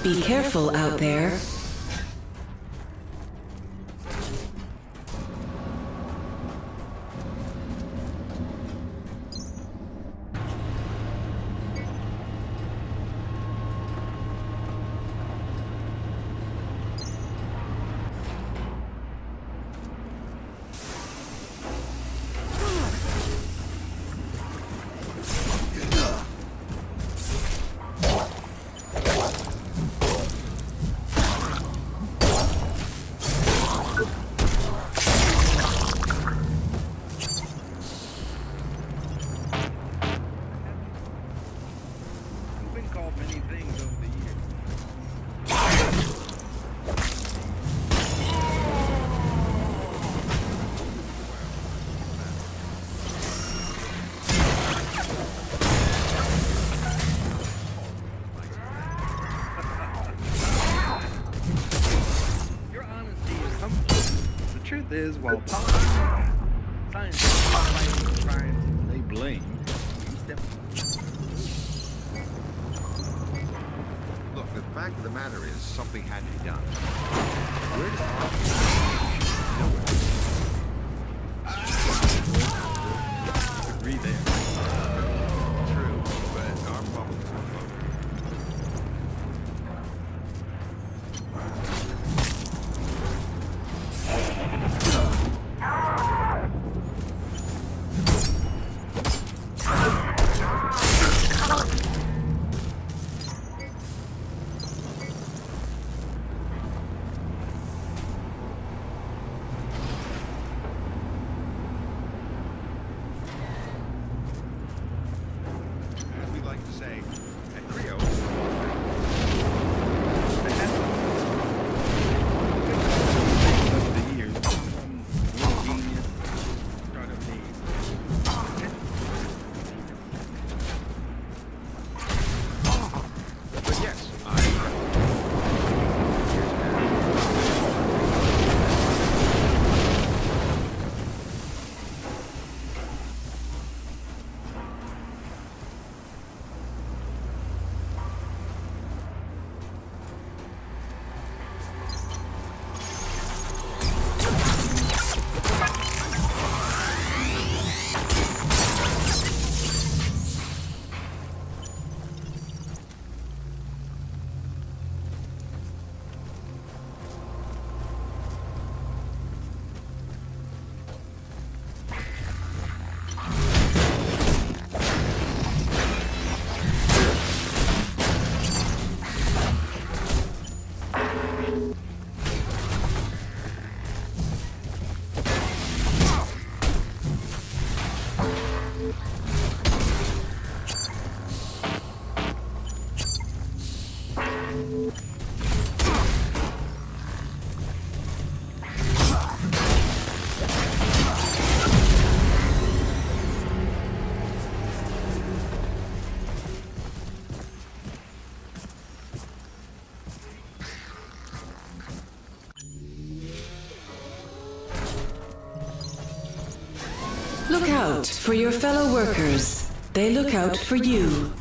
Be careful out there. Truth is, while politics, science fighting crimes they blame, you step. Look, the fact of the matter is, something had to be done. Where did our... Agree there. True, but our problems were local. Look out for your fellow workers. They look out for you.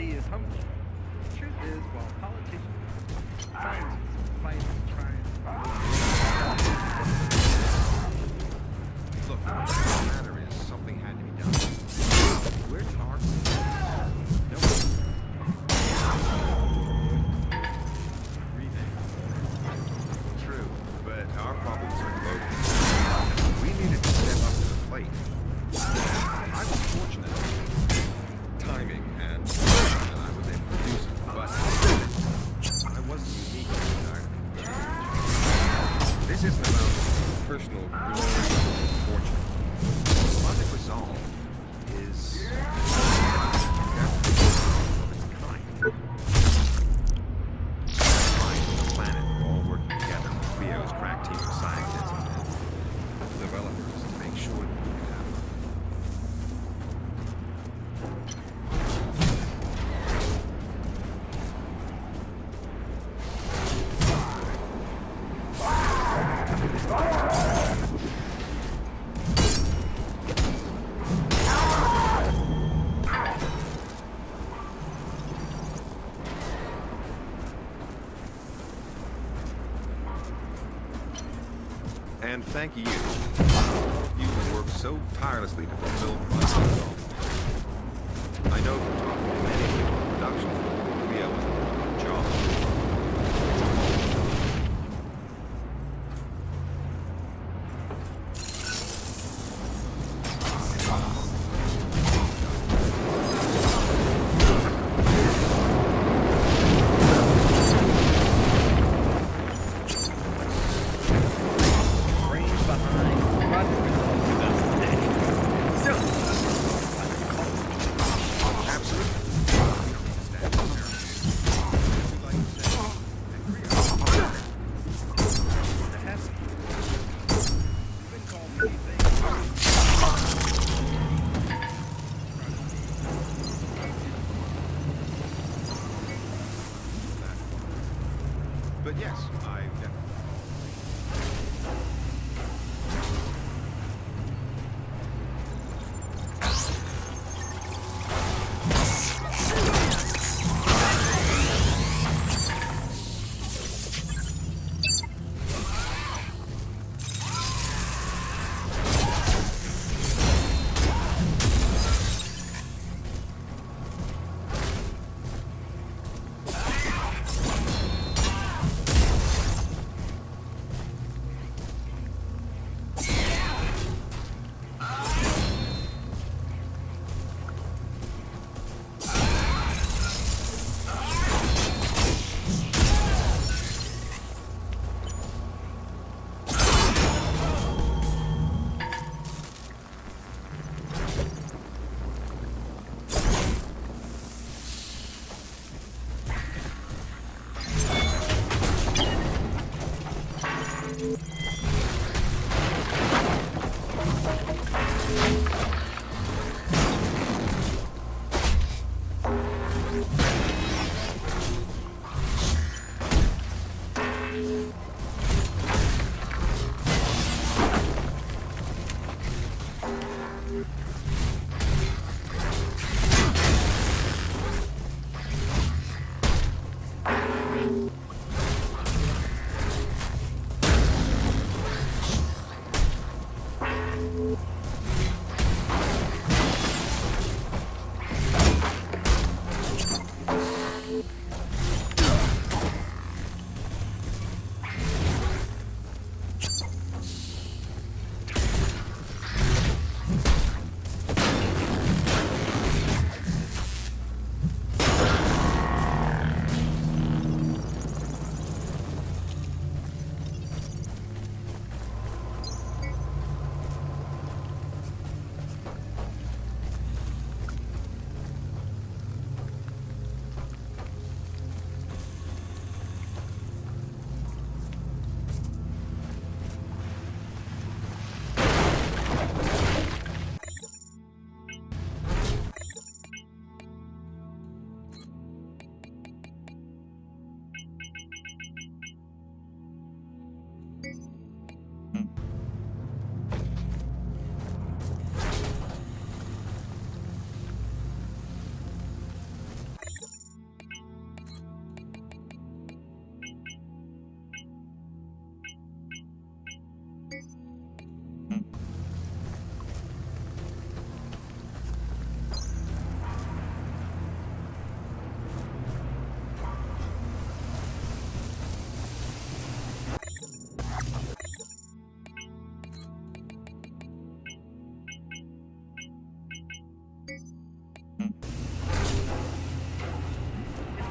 Is humble. The truth is, while politicians, scientists fight and try. Look, the matter is, something had to be done. Where did our... And thank you. You work so tirelessly to fulfill my goal. I know from talking to many people in production, Korea was a job. Brains behind project results with us today. So, Absolutely. But yes, I definitely.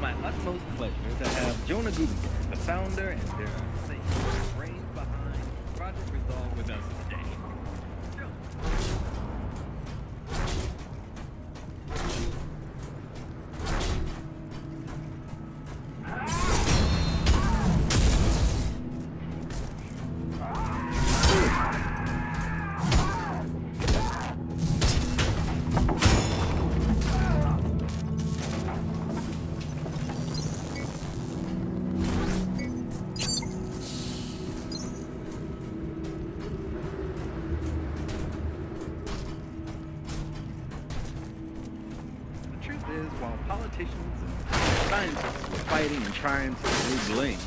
my utmost pleasure to have Jonah Gutenberg, the founder and brains behind Project Resolve, with us today. Is while politicians and scientists were fighting and trying to lay blame,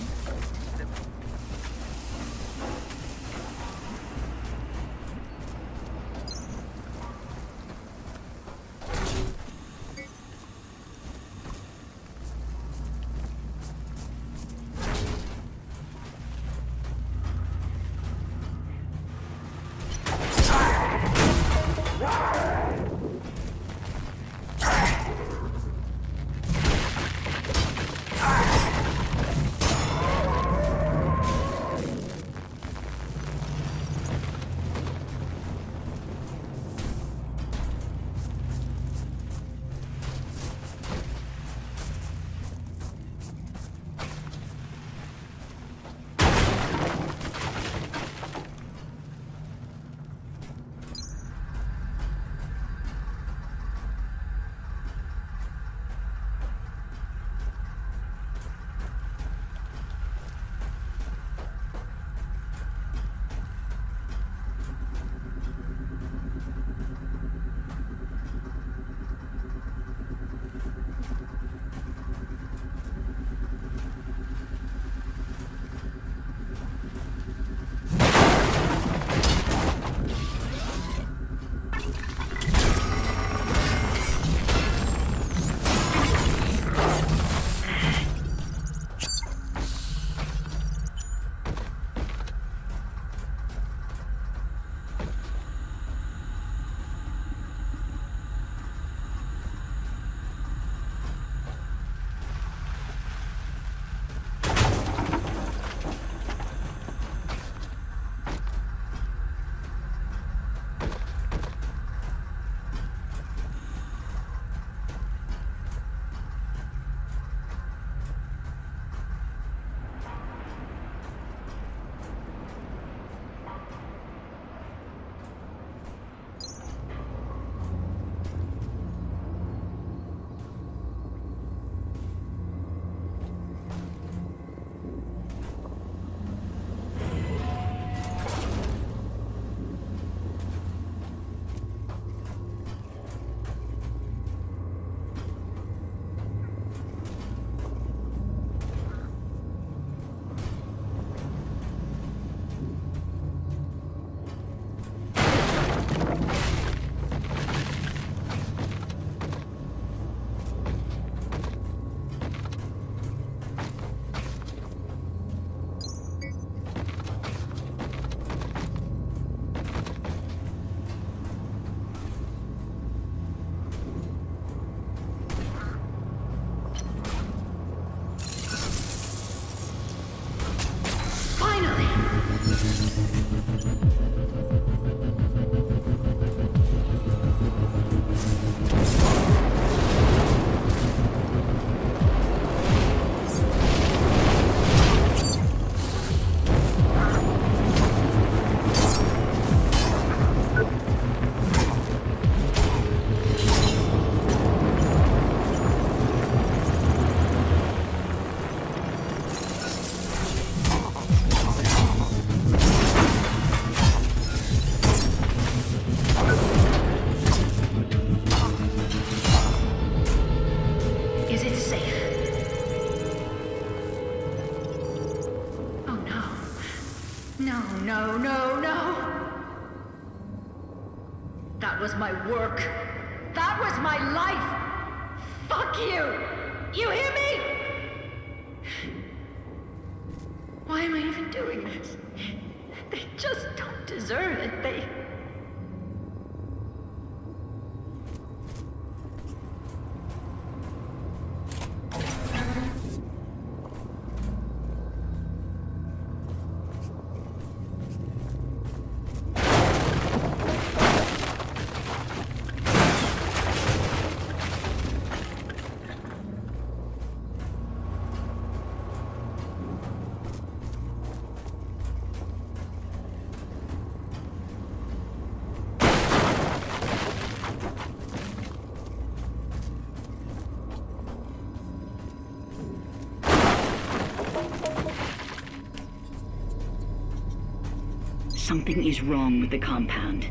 That was my work. That was my life. Fuck you! You hear me? Why am I even doing this? They just don't deserve it. They... Something is wrong with the compound.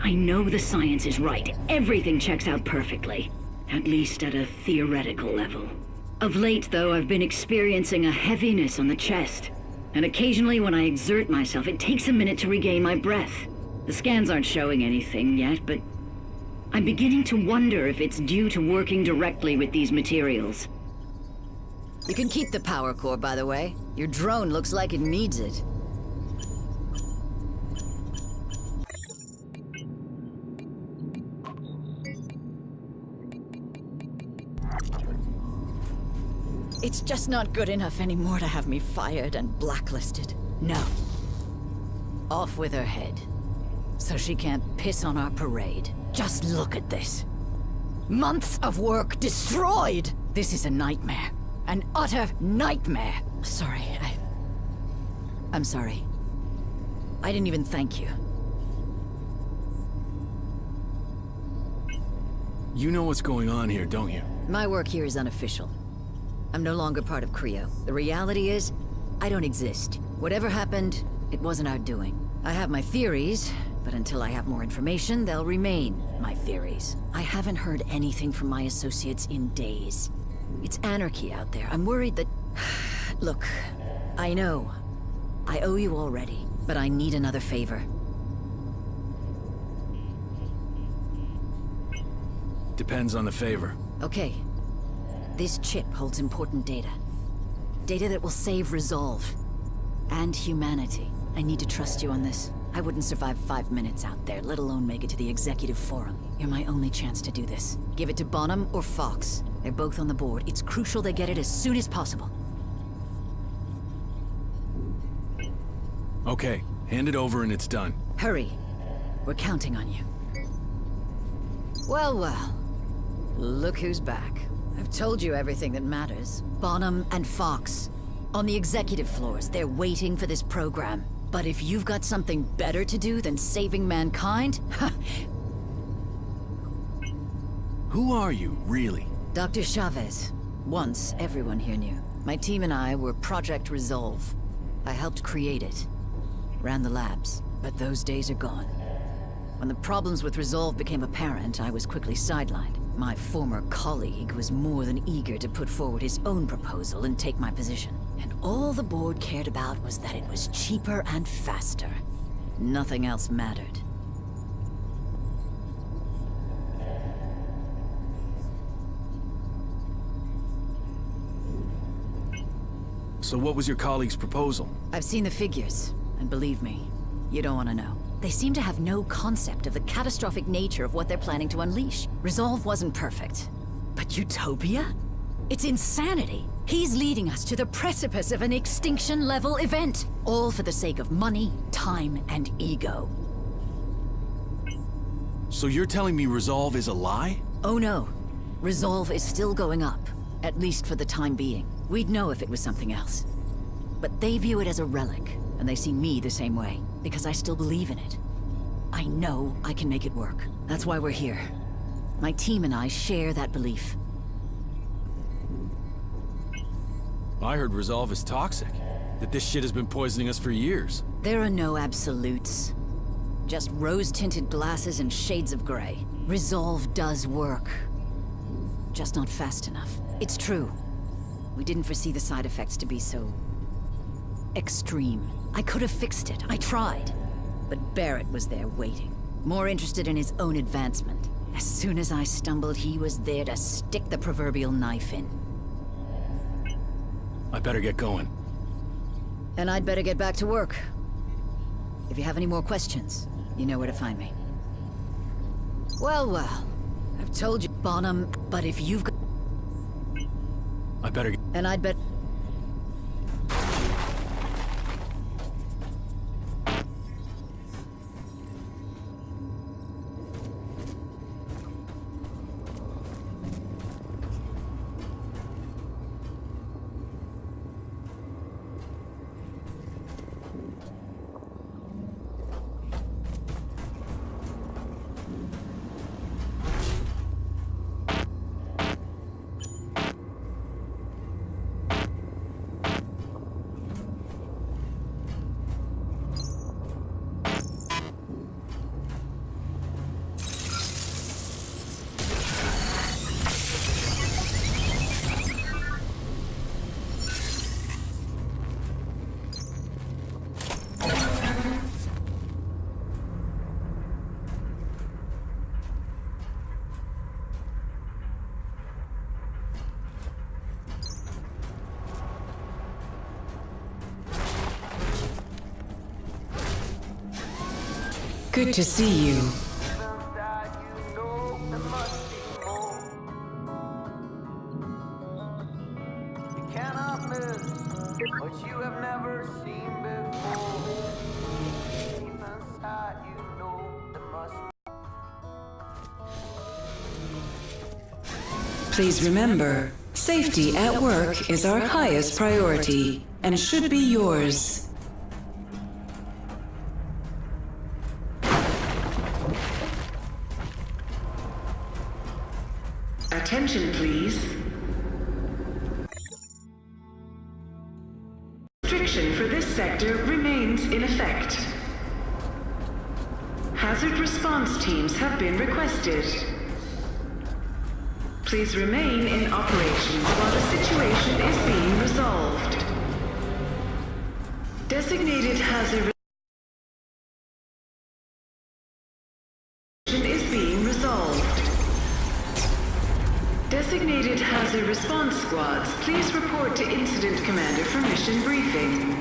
I know the science is right. Everything checks out perfectly. At least at a theoretical level. Of late, though, I've been experiencing a heaviness on the chest. And occasionally when I exert myself, it takes a minute to regain my breath. The scans aren't showing anything yet, but I'm beginning to wonder if it's due to working directly with these materials. You can keep the power core, by the way. Your drone looks like it needs it. It's just not good enough anymore to have me fired and blacklisted. No. Off with her head. So she can't piss on our parade. Just look at this. Months of work destroyed! This is a nightmare. An utter nightmare. Sorry, I'm sorry. I didn't even thank you. You know what's going on here, don't you? My work here is unofficial. I'm no longer part of Creo. The reality is, I don't exist. Whatever happened, it wasn't our doing. I have my theories, but until I have more information, they'll remain my theories. I haven't heard anything from my associates in days. It's anarchy out there. I'm worried that... Look, I know. I owe you already, but I need another favor. Depends on the favor. Okay. This chip holds important data. Data that will save Resolve. And humanity. I need to trust you on this. I wouldn't survive 5 minutes out there, let alone make it to the executive forum. You're my only chance to do this. Give it to Bonham or Fox. They're both on the board. It's crucial they get it as soon as possible. Okay, hand it over and it's done. Hurry. We're counting on you. Well, well. Look who's back. I've told you everything that matters. Bonham and Fox. On the executive floors, they're waiting for this program. But if you've got something better to do than saving mankind, Who are you, really? Dr. Chavez. Once, everyone here knew. My team and I were Project Resolve. I helped create it. Ran the labs. But those days are gone. When the problems with Resolve became apparent, I was quickly sidelined. My former colleague was more than eager to put forward his own proposal and take my position. And all the board cared about was that it was cheaper and faster. Nothing else mattered. So what was your colleague's proposal? I've seen the figures, and believe me, you don't want to know. They seem to have no concept of the catastrophic nature of what they're planning to unleash. Resolve wasn't perfect. But Utopia? It's insanity. He's leading us to the precipice of an extinction-level event. All for the sake of money, time, and ego. So you're telling me Resolve is a lie? Oh no. Resolve is still going up. At least for the time being. We'd know if it was something else. But they view it as a relic, and they see me the same way, because I still believe in it. I know I can make it work. That's why we're here. My team and I share that belief. I heard Resolve is toxic. That this shit has been poisoning us for years. There are no absolutes. Just rose-tinted glasses and shades of gray. Resolve does work. Just not fast enough. It's true. We didn't foresee the side effects to be so... extreme. I could have fixed it. I tried. But Barrett was there waiting. More interested in his own advancement. As soon as I stumbled, he was there to stick the proverbial knife in. I better get going. And I'd better get back to work. If you have any more questions, you know where to find me. Well, well. I've told you, Bonham, but if you've got... I better get... And I'd bet... Good to see you. Please remember, safety at work is our highest priority and should be yours. Attention, please. Restriction for this sector remains in effect. Hazard response teams have been requested. Please remain in operations while the situation is being resolved. Designated hazard is being resolved. Designated hazard response squads, please report to Incident Commander for mission briefing.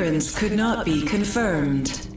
clearance could not be confirmed.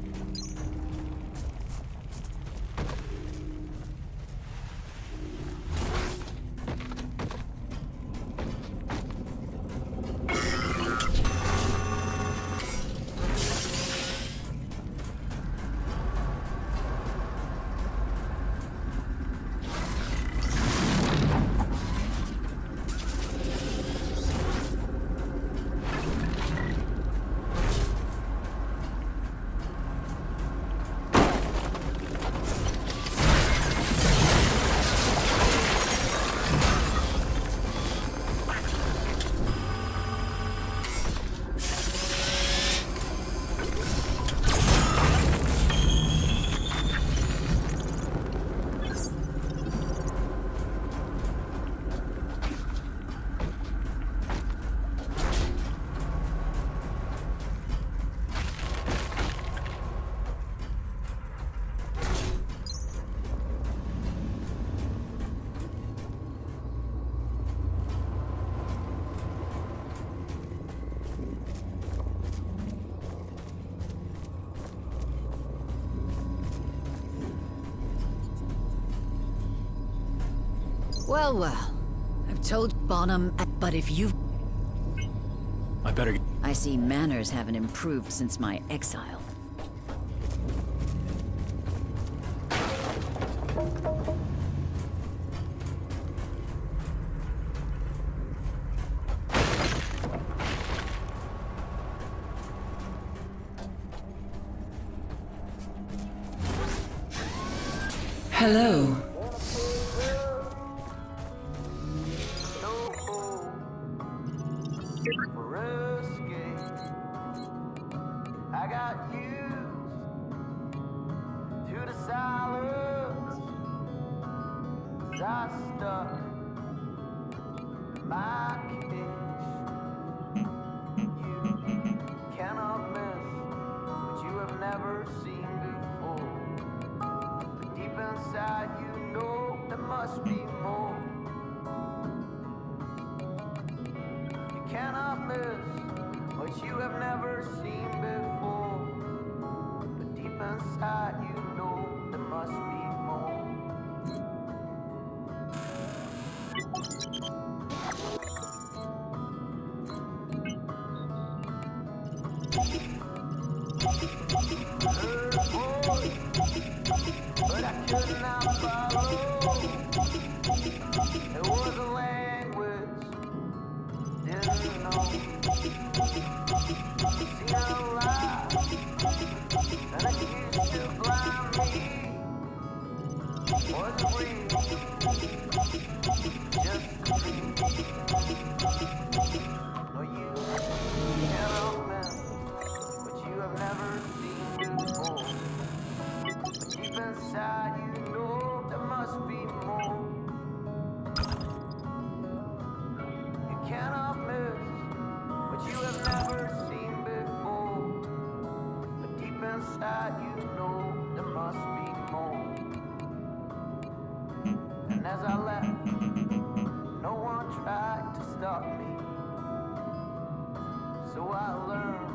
Well, well. I've told Bonham, but if you've... I better... I see manners haven't improved since my exile. Hello. I got used to the silence. 'Cause I stuck my cage. You cannot miss what you have never seen before. But deep inside you know there must be more. You cannot miss what you have never seen before. But deep inside you know there must be more. But I could not follow. It was a language didn't know. Seen a lie, and it used to blind me. Was it real? Just a dream. No, you cannot miss what you have never seen before. But deep inside you know there must be more. You cannot miss what you have never seen before. But deep inside you know there must be more. And as I left, no one tried to stop me. So I learned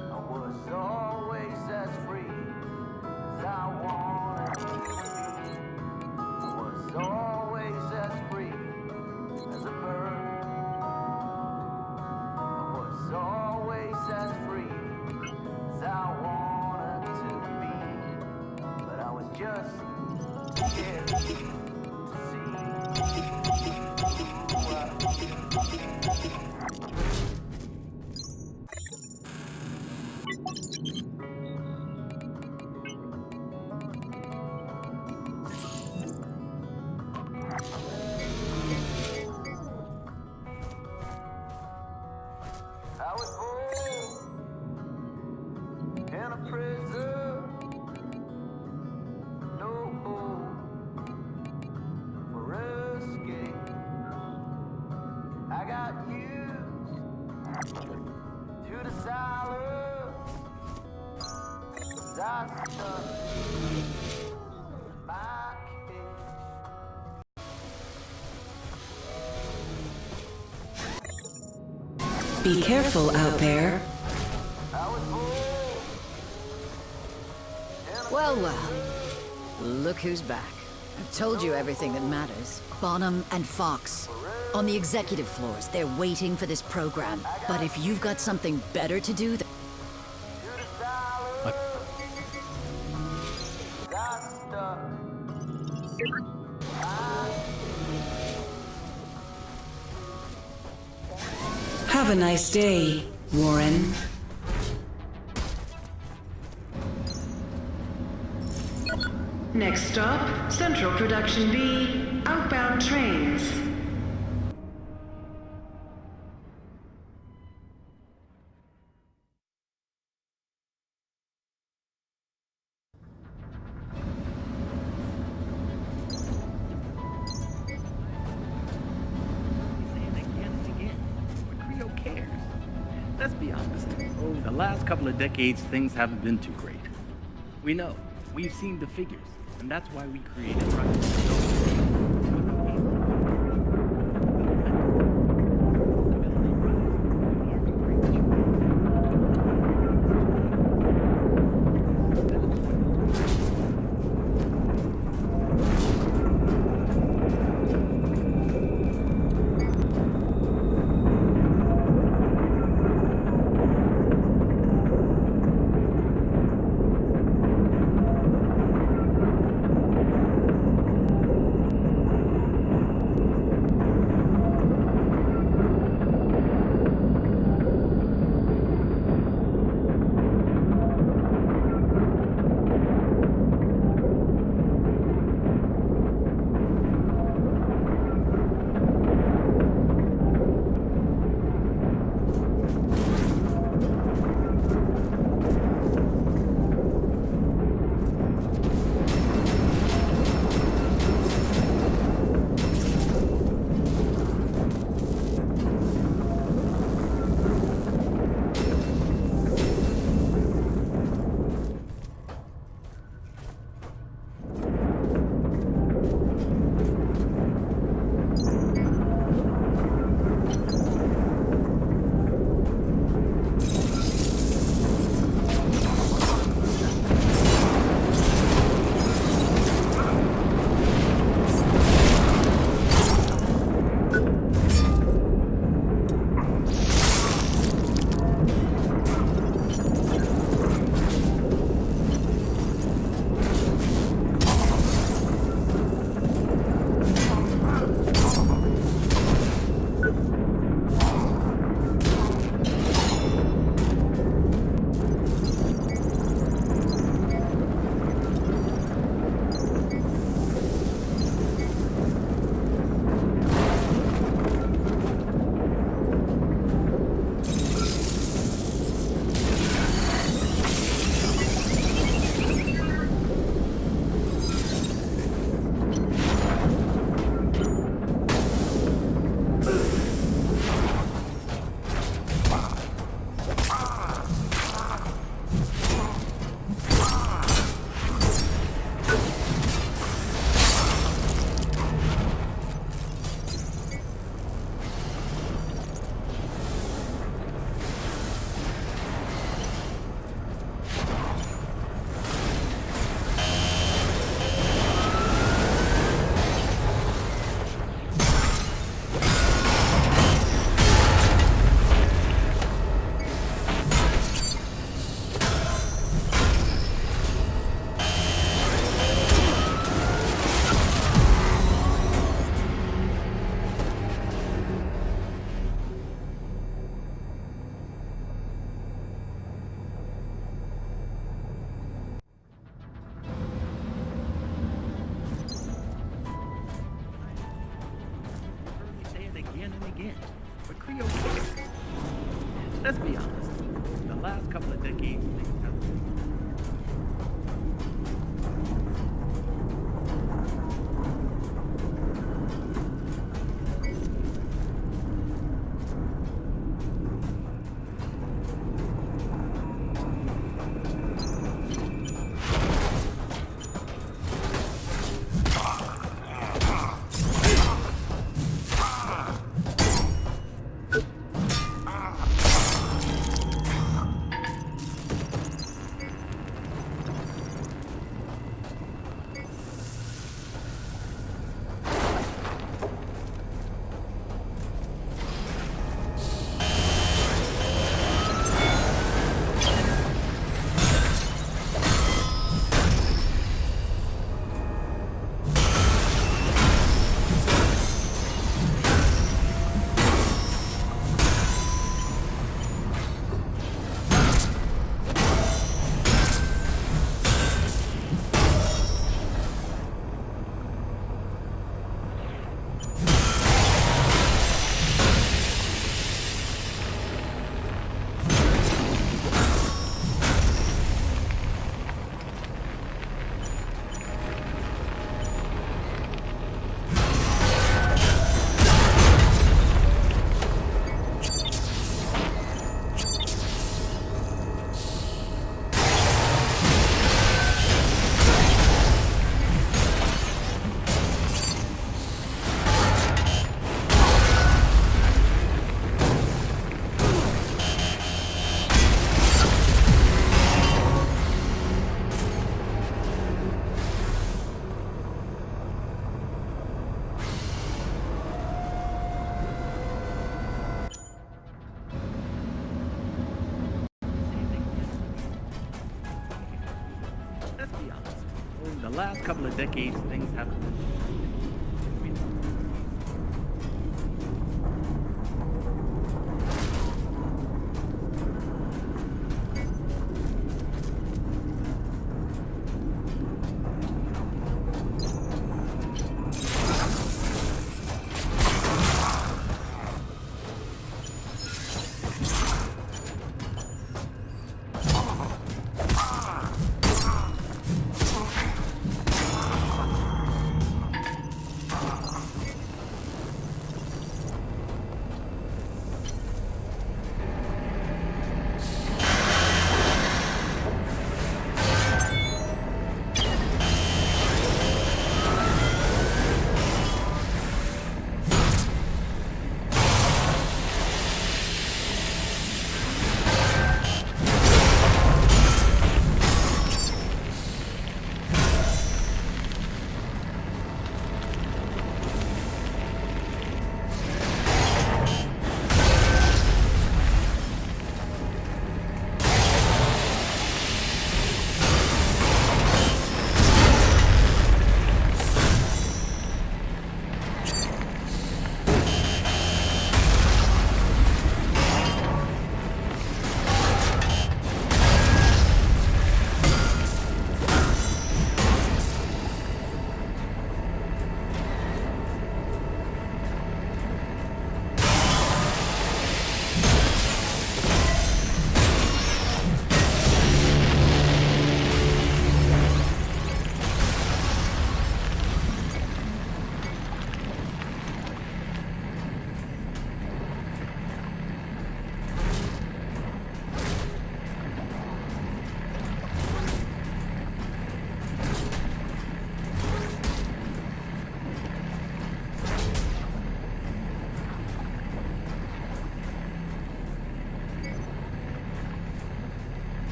I was always as free as I wanted to be. I was always as free as a bird. I was always as free as I wanted to be. But I was just scared to see who I was born in a prison, no hope for escape. I got used to the silence. I stuck my cage. Be careful out there. Well, well. Look who's back. I've told you everything that matters. Bonham and Fox. On the executive floors, they're waiting for this program. But if you've got something better to do, Have a nice day, Warren. Next stop, Central Production B, outbound trains. Let's be honest. Over the last couple of decades, things haven't been too great. We know. We've seen the figures. And that's why we created Let's be honest. The last couple of decades, things have last couple of decades, things haven't been too great. We know.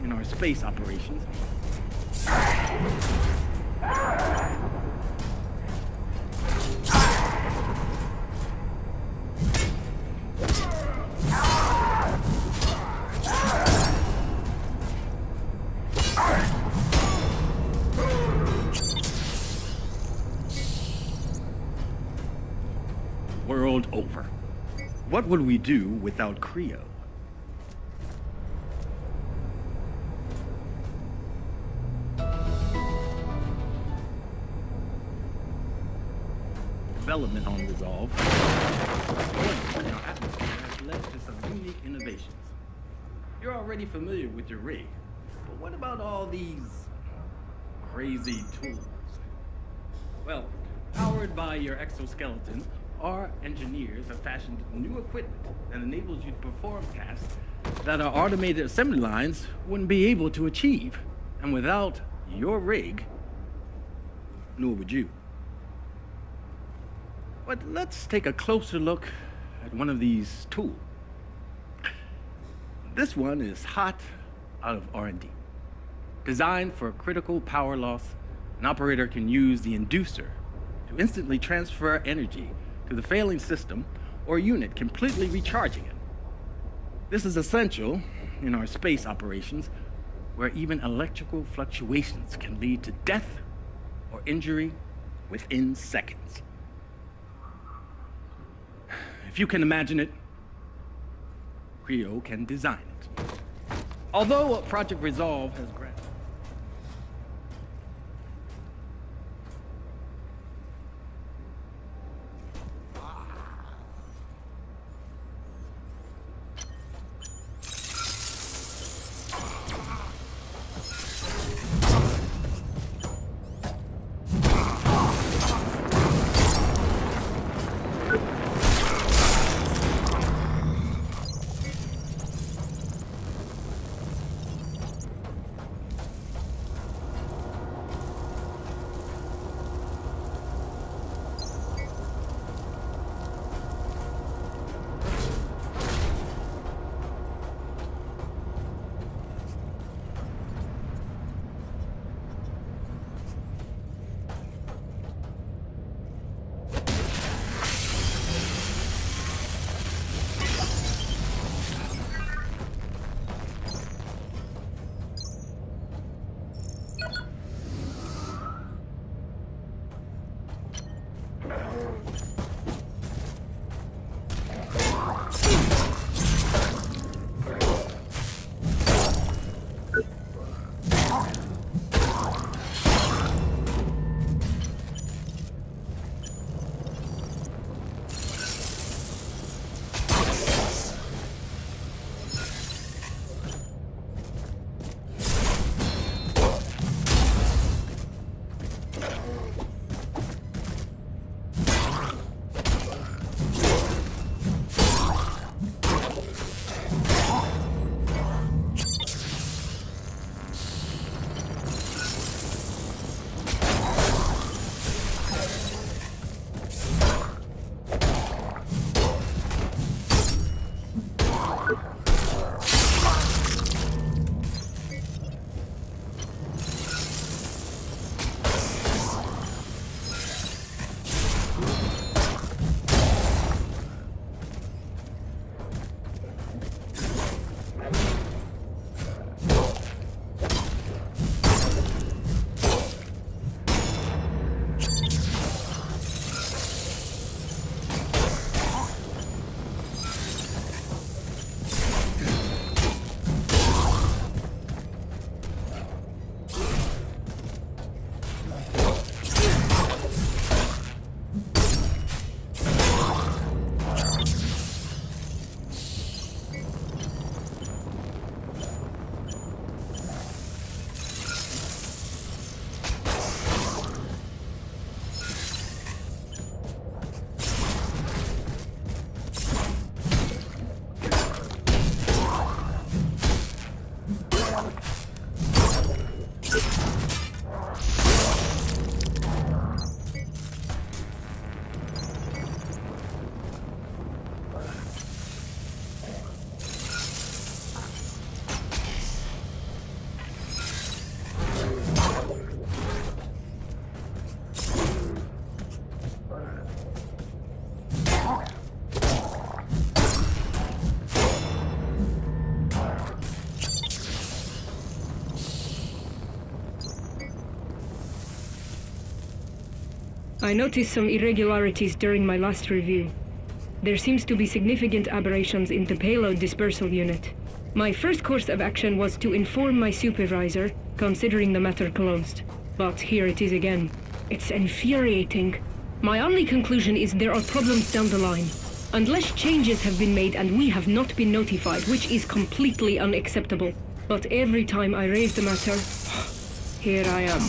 In our space operations. World over. What would we do without Creo? Development on Resolve in our atmosphere has led to some unique innovations. You're already familiar with your rig, but what about all these crazy tools? Well, powered by your exoskeleton, our engineers have fashioned new equipment that enables you to perform tasks that our automated assembly lines wouldn't be able to achieve. And without your rig, nor would you. But let's take a closer look at one of these tools. This one is hot out of R&D. Designed for critical power loss, an operator can use the inducer to instantly transfer energy to the failing system or unit, completely recharging it. This is essential in our space operations, where even electrical fluctuations can lead to death or injury within seconds. If you can imagine it, Creo can design it. Although Project Resolve has granted I noticed some irregularities during my last review. There seems to be significant aberrations in the payload dispersal unit. My first course of action was to inform my supervisor, considering the matter closed. But here it is again. It's infuriating. My only conclusion is there are problems down the line. Unless changes have been made and we have not been notified, which is completely unacceptable. But every time I raise the matter, here I am.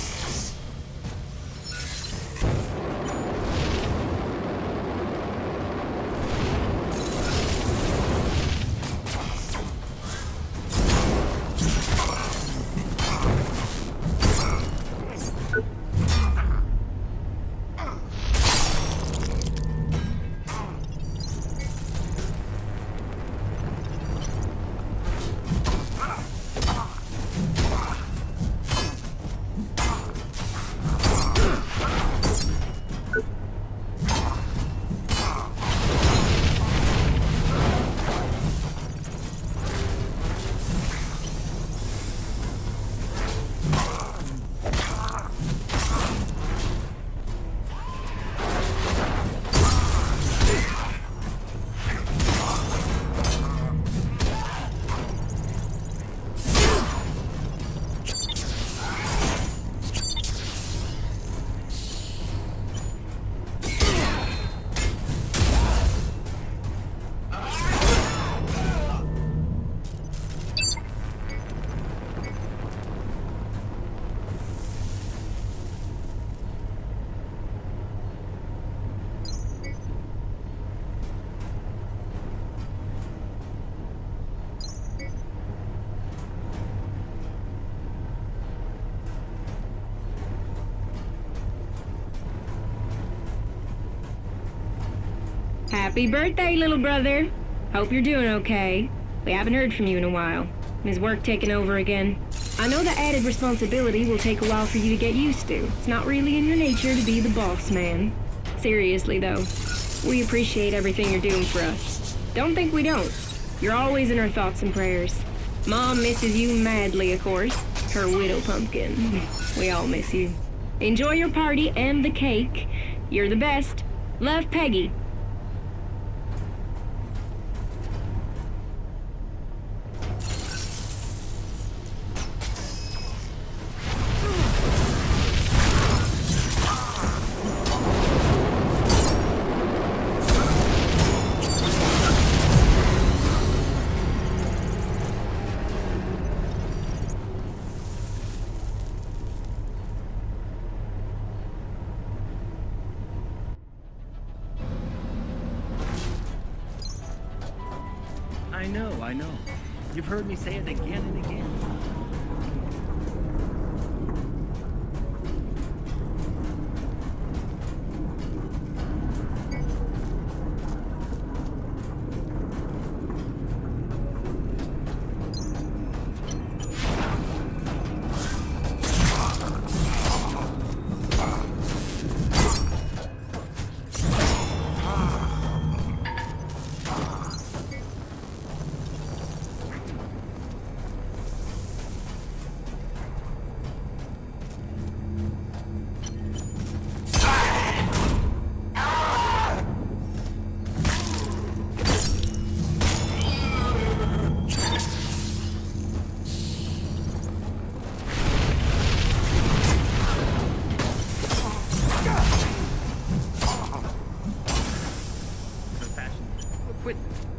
Happy birthday, little brother. Hope you're doing okay. We haven't heard from you in a while. Is work taking over again? I know the added responsibility will take a while for you to get used to. It's not really in your nature to be the boss man. Seriously, though, we appreciate everything you're doing for us. Don't think we don't. You're always in our thoughts and prayers. Mom misses you madly, of course. Her widow pumpkin. We all miss you. Enjoy your party and the cake. You're the best. Love, Peggy. I know. You've heard me say it again and again.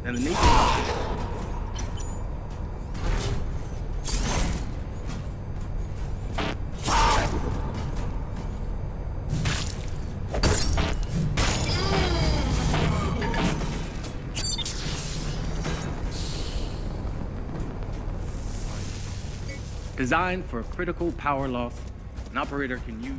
And the nature designed for critical power loss, an operator can use.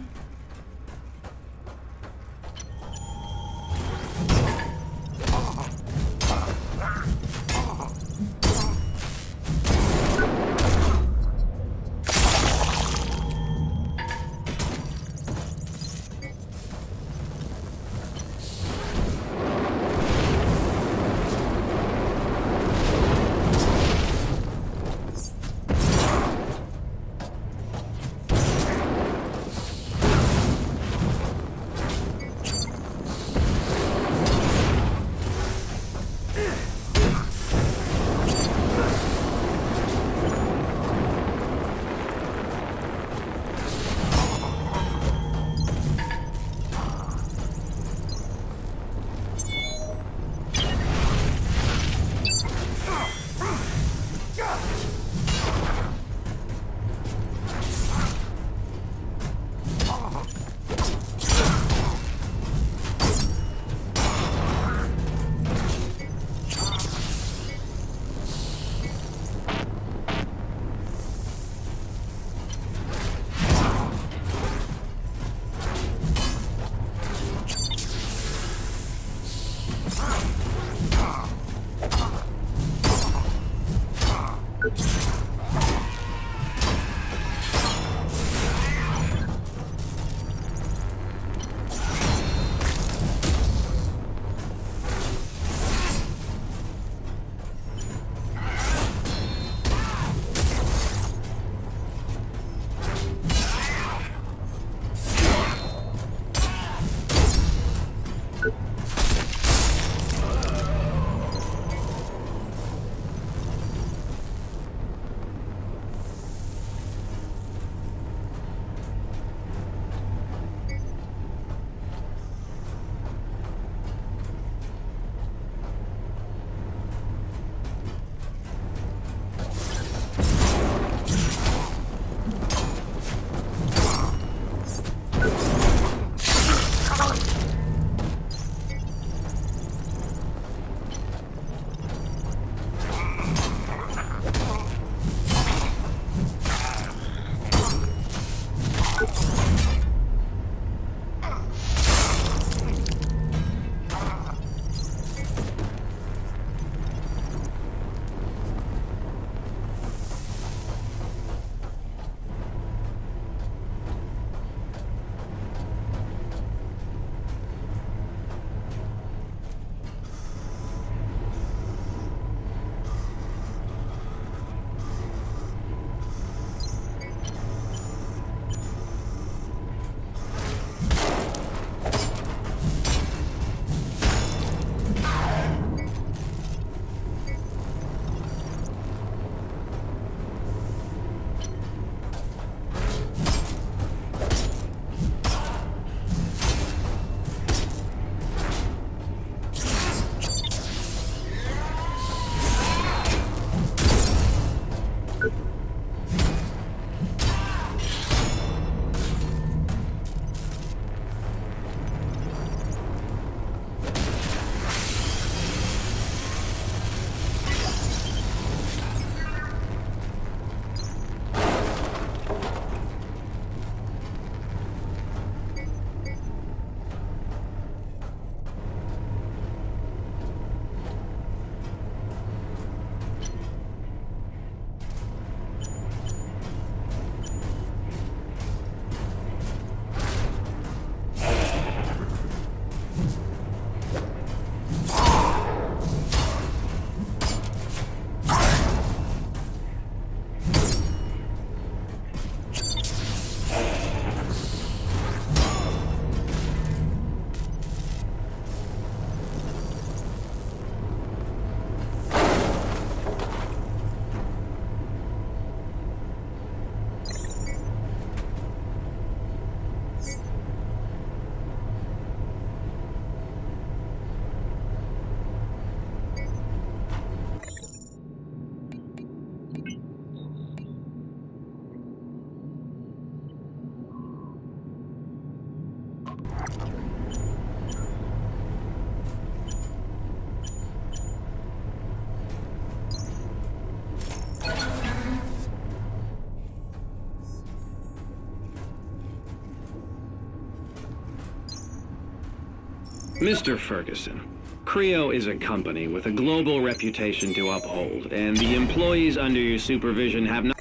Mr. Ferguson, Creo is a company with a global reputation to uphold, and the employees under your supervision have not...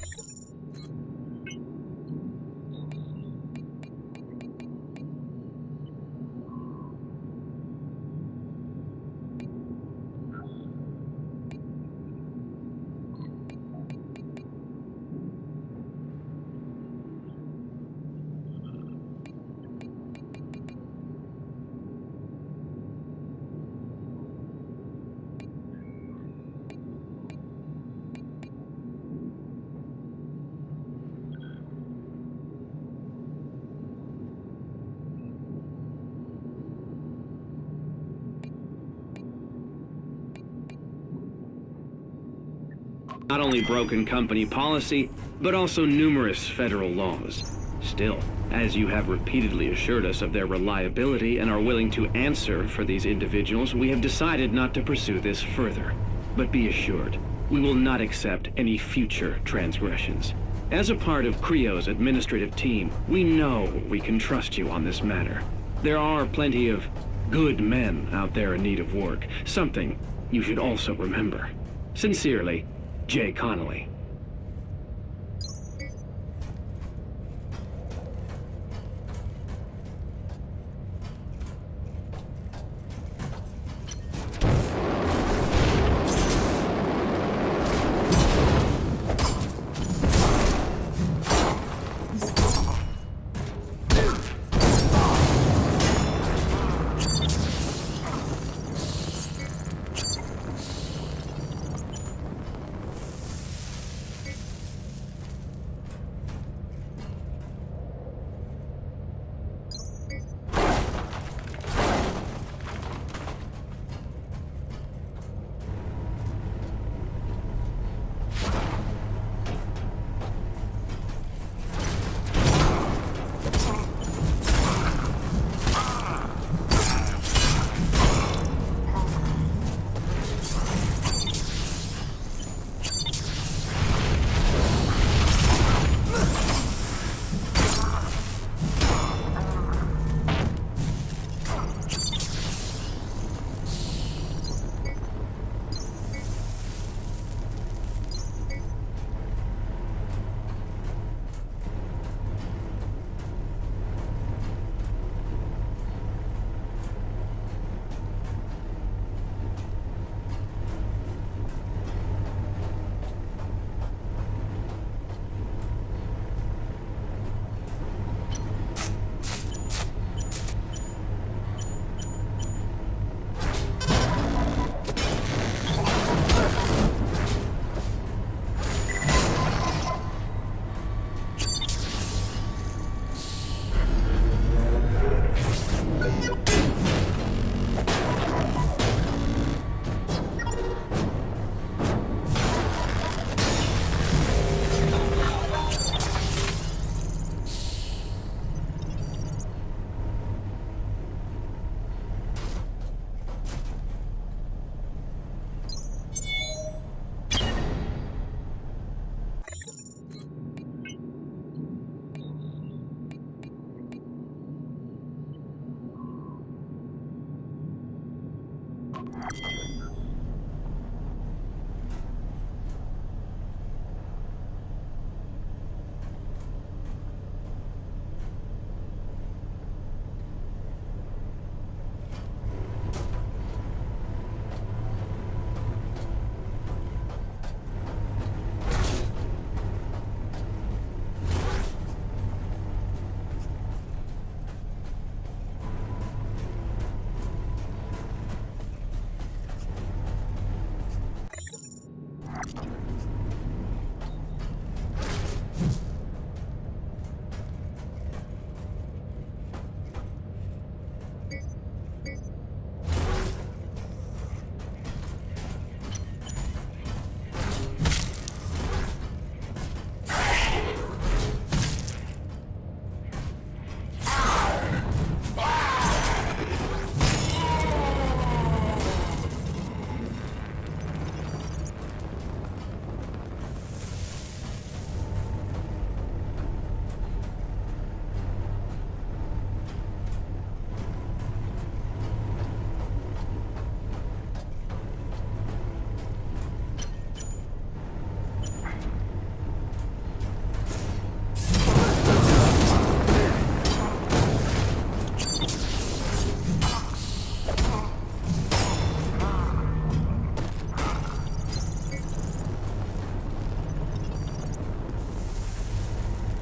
not only broken company policy, but also numerous federal laws. Still, as you have repeatedly assured us of their reliability and are willing to answer for these individuals, we have decided not to pursue this further. But be assured, we will not accept any future transgressions. As a part of Creo's administrative team, we know we can trust you on this matter. There are plenty of good men out there in need of work, something you should also remember. Sincerely, Jay Connolly.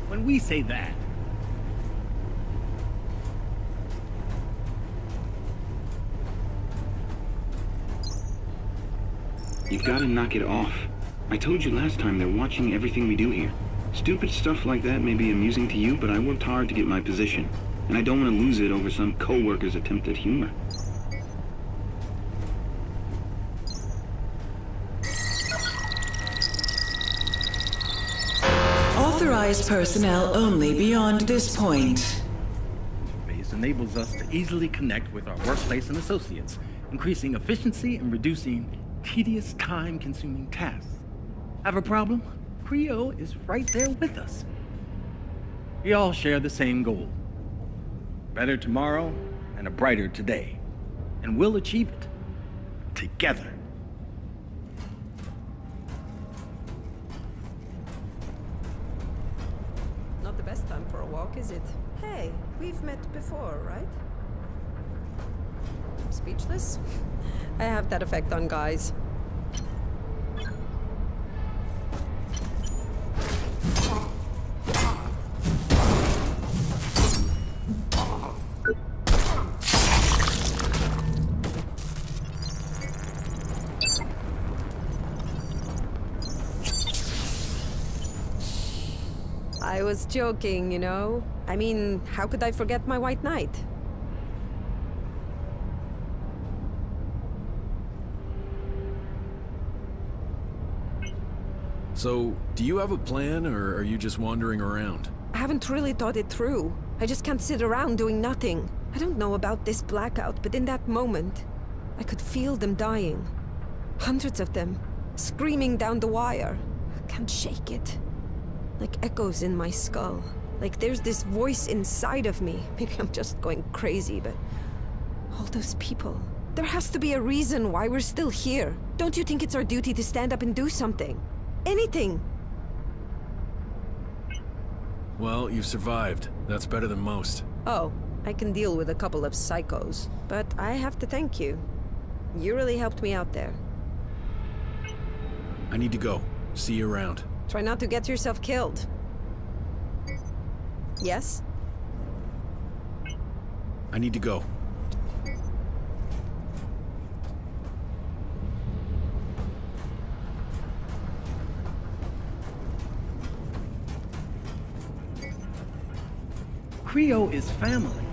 When we say that, You've got to knock it off. I told you last time they're watching everything we do here. Stupid stuff like that may be amusing to you, but I worked hard to get my position, and I don't want to lose it over some co-worker's attempt at humor. Authorized personnel only beyond this point. Interface enables us to easily connect with our workplace and associates, increasing efficiency and reducing tedious, time-consuming tasks. Have a problem? Creo is right there with us. We all share the same goal. Better tomorrow and a brighter today. And we'll achieve it. Together. Not the best time for a walk, is it? Hey, we've met before, right? Speechless? I have that effect on guys. I was joking, you know? I mean, how could I forget my White Knight? So, do you have a plan, or are you just wandering around? I haven't really thought it through. I just can't sit around doing nothing. I don't know about this blackout, but in that moment, I could feel them dying. Hundreds of them, screaming down the wire. I can't shake it. Like echoes in my skull. Like there's this voice inside of me. Maybe I'm just going crazy, but... all those people. There has to be a reason why we're still here. Don't you think it's our duty to stand up and do something? Anything! Well, you've survived. That's better than most. Oh, I can deal with a couple of psychos. But I have to thank you. You really helped me out there. I need to go. See you around. Try not to get yourself killed. Yes? I need to go. Creo is family.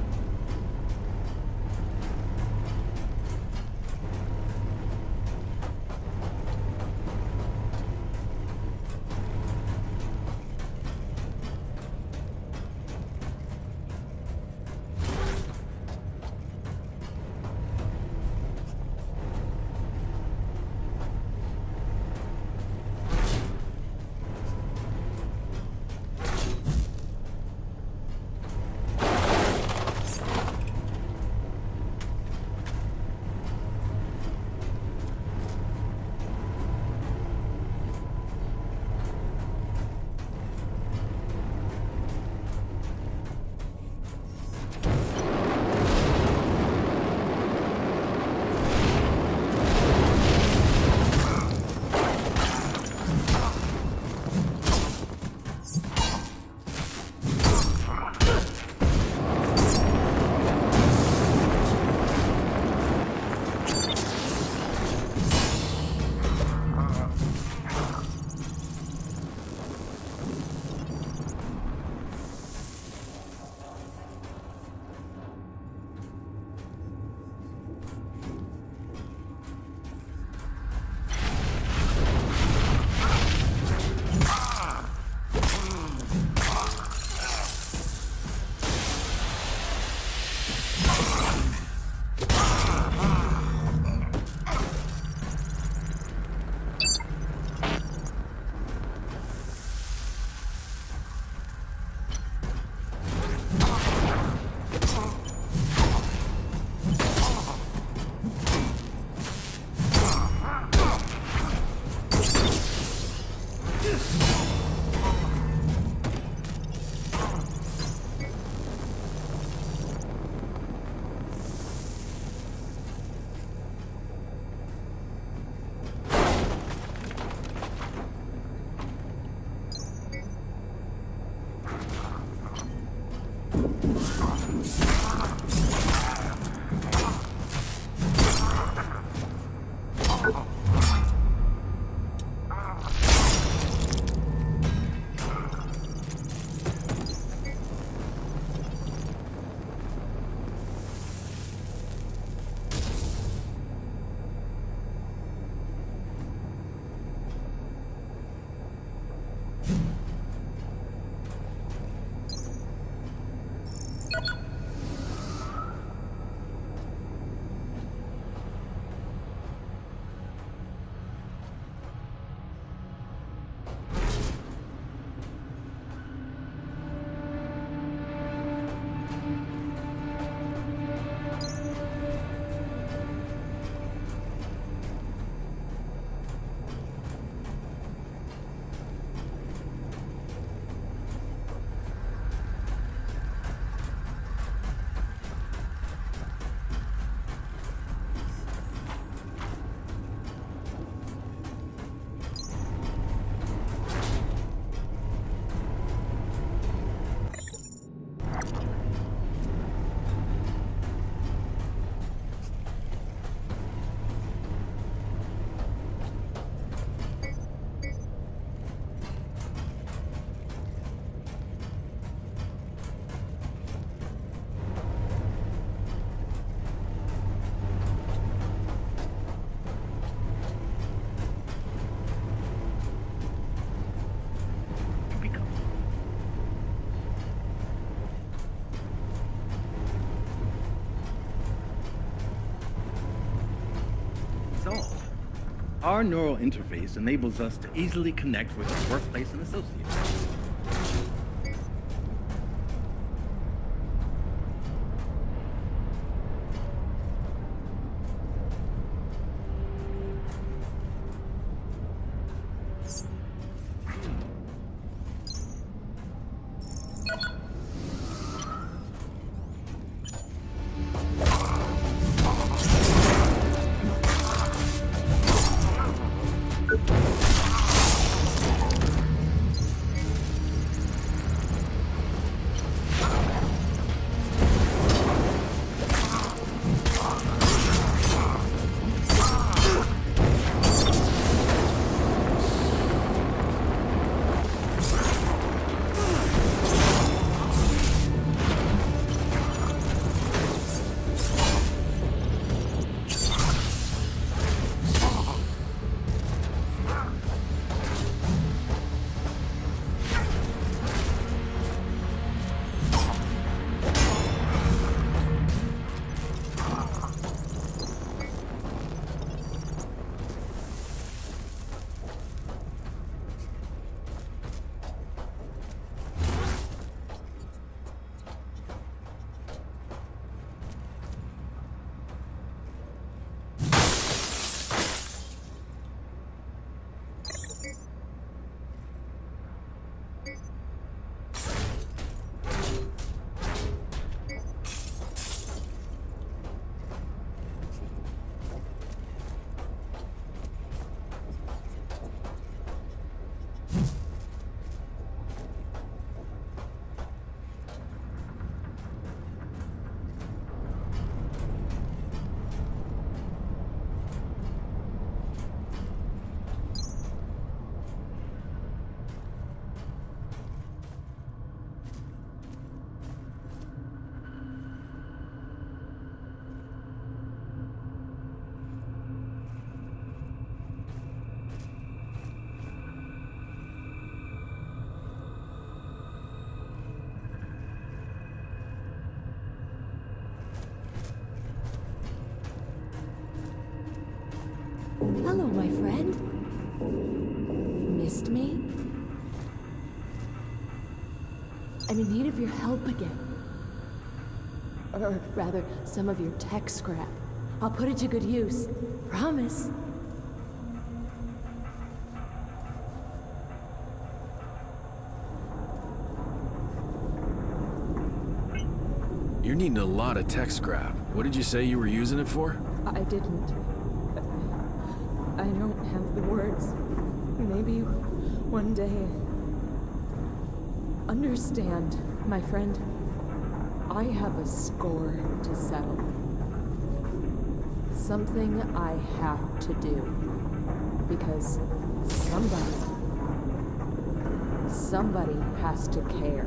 Our neural interface enables us to easily connect with our workplace and associates. Hello, my friend. Missed me? I'm in need of your help again. Or rather, some of your tech scrap. I'll put it to good use. Promise. You're needing a lot of tech scrap. What did you say you were using it for? I didn't. I don't have the words. Maybe one day. Understand, my friend. I have a score to settle. Something I have to do. Because somebody has to care.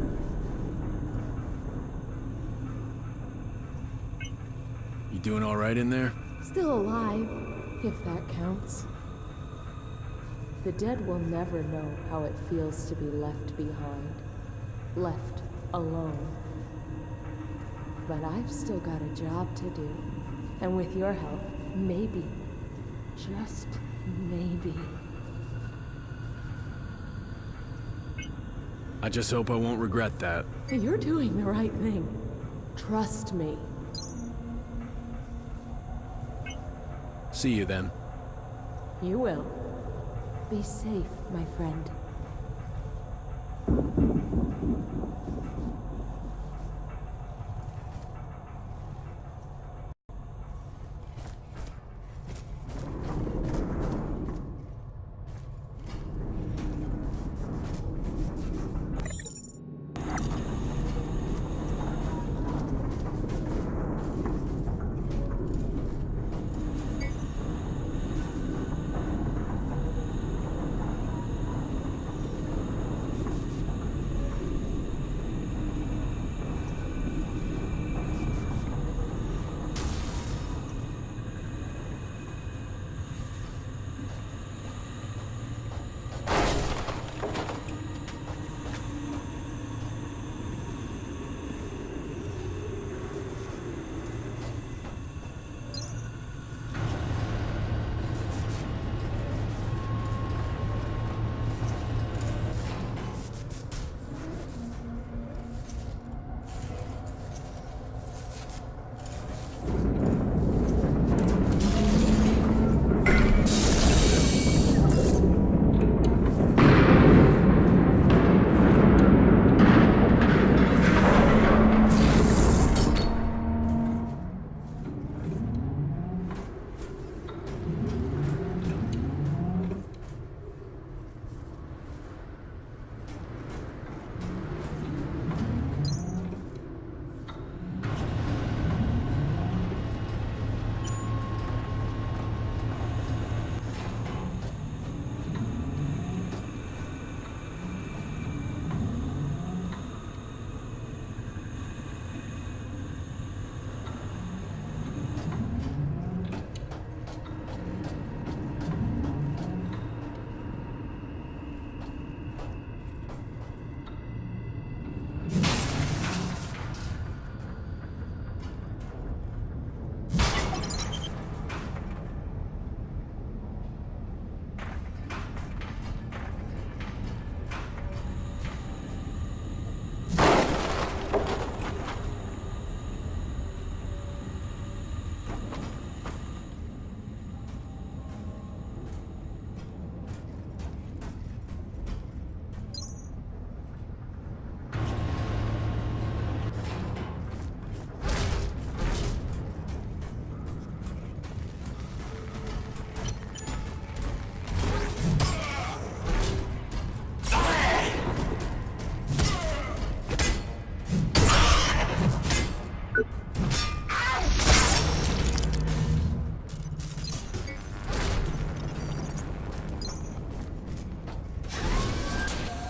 You doing all right in there? Still alive, if that counts. The dead will never know how it feels to be left behind. Left alone. But I've still got a job to do. And with your help, maybe, just maybe. I just hope I won't regret that. You're doing the right thing. Trust me. See you then. You will. Be safe, my friend.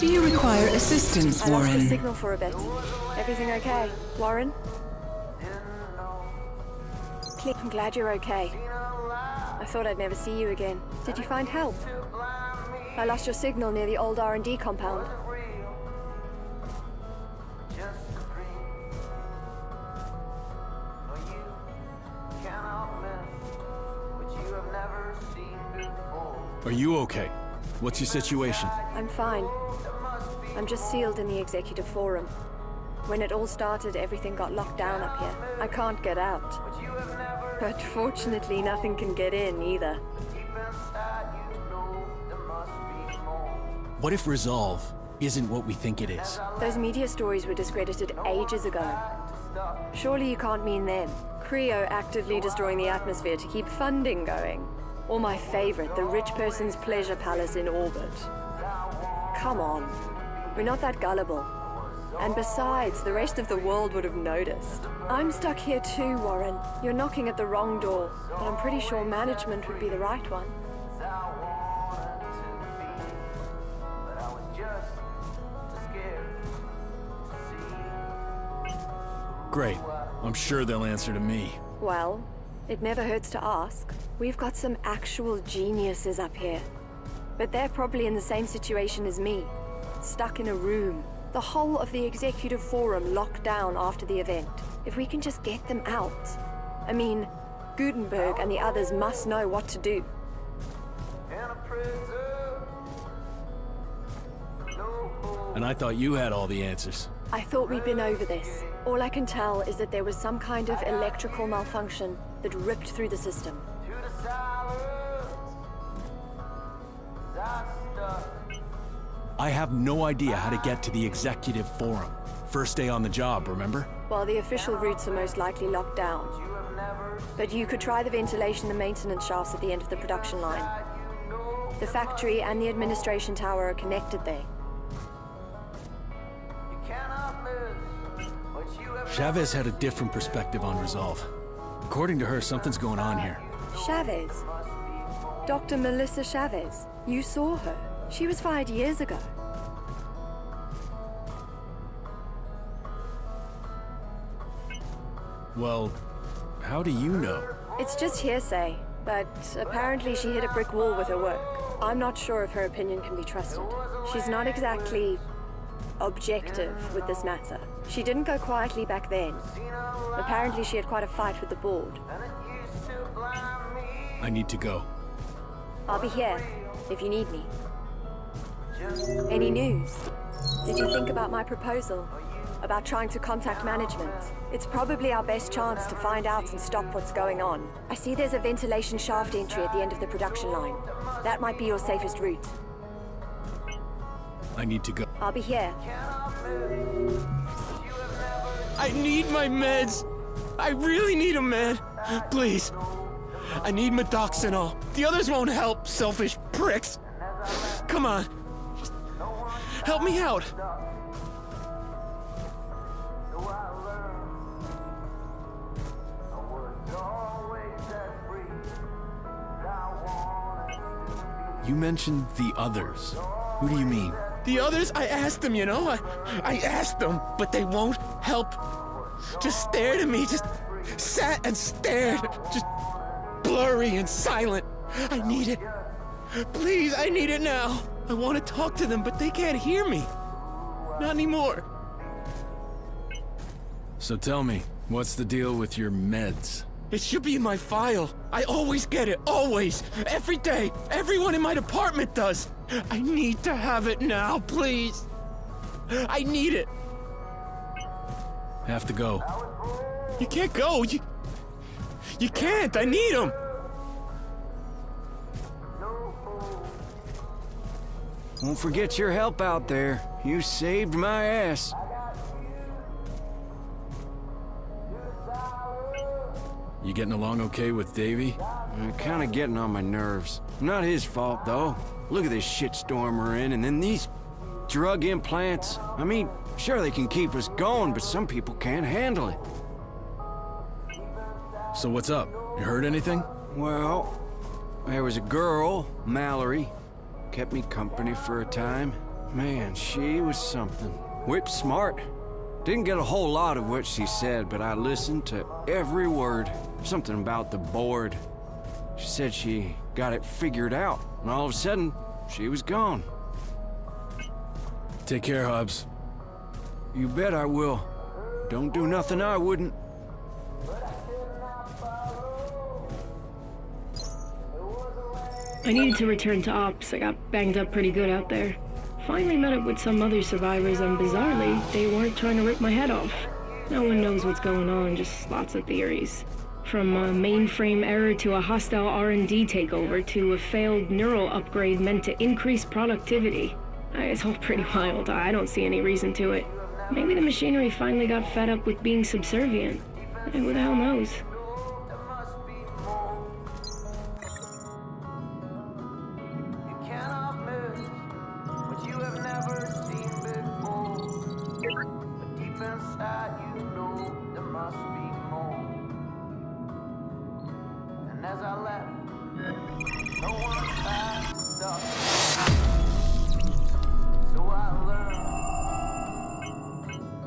Do you require assistance, I lost the Warren? signal for a bit. Everything okay, Warren? I'm glad you're okay. I thought I'd never see you again. Did you find help? I lost your signal near the old R&D compound. Are you okay? What's your situation? I'm fine. I'm just sealed in the executive forum. When it all started, everything got locked down up here. I can't get out. But fortunately, nothing can get in either. What if Resolve isn't what we think it is? Those media stories were discredited ages ago. Surely you can't mean them. Creo actively destroying the atmosphere to keep funding going. Or my favorite, the rich person's pleasure palace in orbit. Come on. We're not that gullible. And besides, the rest of the world would have noticed. I'm stuck here too, Warren. You're knocking at the wrong door, but I'm pretty sure management would be the right one. Great. I'm sure they'll answer to me. Well, it never hurts to ask. We've got some actual geniuses up here. But they're probably in the same situation as me. Stuck in a room. The whole of the executive forum locked down after the event. If we can just get them out. I mean, Gutenberg and the others must know what to do. And I thought you had all the answers. I thought we'd been over this. All I can tell is that there was some kind of electrical malfunction that ripped through the system. I have no idea how to get to the executive forum. First day on the job, remember? Well, the official routes are most likely locked down. But you could try the ventilation and maintenance shafts at the end of the production line. The factory and the administration tower are connected there. Chavez had a different perspective on Resolve. According to her, something's going on here. Chavez? Dr. Melissa Chavez. You saw her. She was fired years ago. Well, how do you know? It's just hearsay, but apparently she hit a brick wall with her work. I'm not sure if her opinion can be trusted. She's not exactly objective with this matter. She didn't go quietly back then. Apparently she had quite a fight with the board. I need to go. I'll be here if you need me. Any news? Did you think about my proposal? About trying to contact management? It's probably our best chance to find out and stop what's going on. I see there's a ventilation shaft entry at the end of the production line. That might be your safest route. I need to go. I'll be here. I need my meds. I really need them, man. Please. I need Medoxanol. The others won't help, selfish pricks. Come on. Just help me out. You mentioned the others. Who do you mean? The others, I asked them, you know? I asked them, but they won't help. Just stared at me, just sat and stared. Just blurry and silent. I need it. Please, I need it now. I want to talk to them, but they can't hear me. Not anymore. So tell me, what's the deal with your meds? It should be in my file. I always get it, always. Every day. Everyone in my department does. I need to have it now, please. I need it. Have to go. You can't go. You can't. I need them. Won't forget your help out there. You saved my ass. You getting along okay with Davy? I'm kinda getting on my nerves. Not his fault, though. Look at this shitstorm we're in, and then these drug implants. I mean, sure they can keep us going, but some people can't handle it. So what's up? You heard anything? Well, there was a girl, Mallory. Kept me company for a time. Man, she was something. Whip smart. Didn't get a whole lot of what she said, but I listened to every word. Something about the board. She said she got it figured out, and all of a sudden, she was gone. Take care, Hobbs. You bet I will. Don't do nothing I wouldn't. I needed to return to Ops. I got banged up pretty good out there. Finally met up with some other survivors, and bizarrely, they weren't trying to rip my head off. No one knows what's going on, just lots of theories. From a mainframe error to a hostile R&D takeover to a failed neural upgrade meant to increase productivity. It's all pretty wild. I don't see any reason to it. Maybe the machinery finally got fed up with being subservient. Who the hell knows? As I left, no one had to stop. So I learned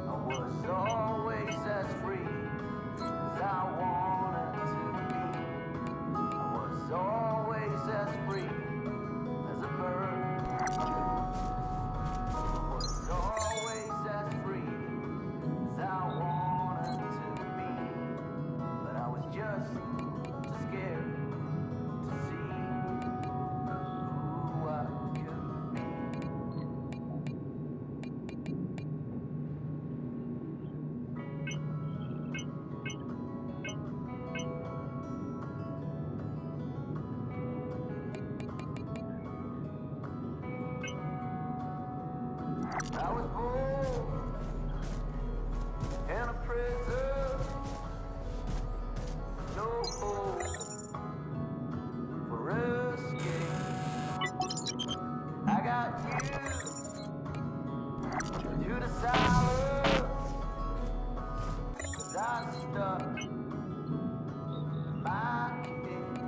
I was always as free as I wanted to be. I was always as free as a bird. I was always as free as I wanted to be. But I was just scared to see who I could be. I was born in a prison, no hope for escape. I got used to the silence, 'cause I stuck in my cage.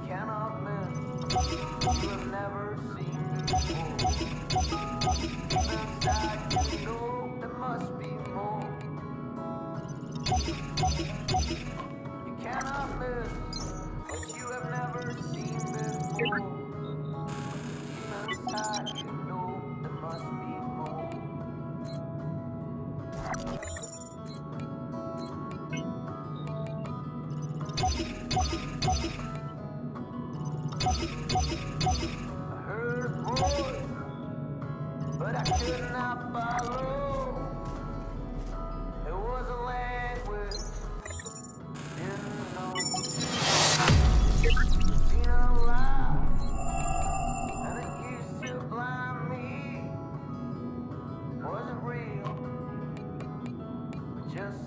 Cannot miss, you have never seen before. Inside you know there must be more. You cannot miss what you have never seen before. Inside you know there must be more. I heard a voice, but I could not follow. It was a language didn't know. Seen a lie, and it used to blind me. Wasn't real, but just